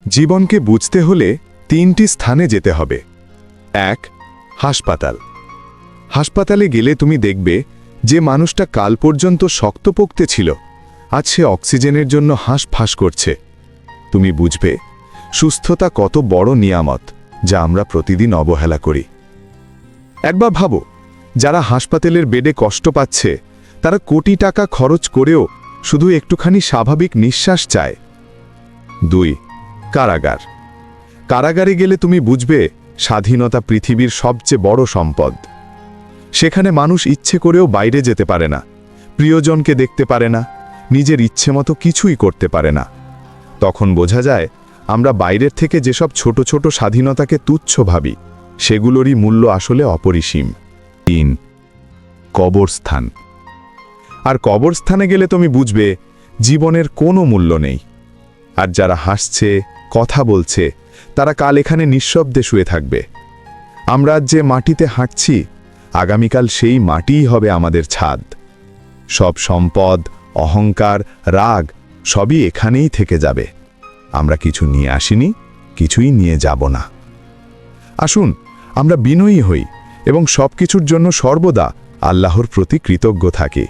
জীবনকে বুঝতে হলে তিনটি স্থানে যেতে হবে। ১. হাসপাতাল। হাসপাতালে গেলে তুমি দেখবে যে মানুষটা কাল পর্যন্ত শক্তপোক্ত ছিল, আজ সে অক্সিজেনের জন্য হাঁসফাঁস করছে। তুমি বুঝবে সুস্থতা কত বড় নিয়ামত, যা আমরা প্রতিদিন অবহেলা করি। একবার ভাবো, যারা হাসপাতালের বেডে কষ্ট পাচ্ছে, তারা কোটি টাকা খরচ করেও শুধু একটুখানি স্বাভাবিক নিঃশ্বাস চায়। ২. কারাগার। কারাগারে গেলে তুমি বুঝবে স্বাধীনতা পৃথিবীর সবচেয়ে বড় সম্পদ। সেখানে মানুষ ইচ্ছে করেও বাইরে যেতে পারে না, প্রিয়জনকে দেখতে পারে না, নিজের ইচ্ছে মতো কিছুই করতে পারে না। তখন বোঝা যায় আমরা বাইরের থেকে যেসব ছোট ছোট স্বাধীনতাকে তুচ্ছ ভাবি, সেগুলোরই মূল্য আসলে অপরিসীম। ৩. কবরস্থান। আর কবরস্থানে গেলে তুমি বুঝবে জীবনের কোনো মূল্য নেই। আর যারা হাসছে, কথা বলছে, তারা কাল এখানে নিঃশব্দে শুয়ে থাকবে। আমরা যে মাটিতে হাঁটছি, আগামীকাল সেই মাটিই হবে আমাদের ছাদ। সব সম্পদ, অহংকার, রাগ সবই এখানেই থেকে যাবে। আমরা কিছু নিয়ে আসিনি, কিছুই নিয়ে যাব না। আসুন আমরা বিনয়ী হই এবং সবকিছুর জন্য সর্বদা আল্লাহর প্রতি কৃতজ্ঞ থাকি।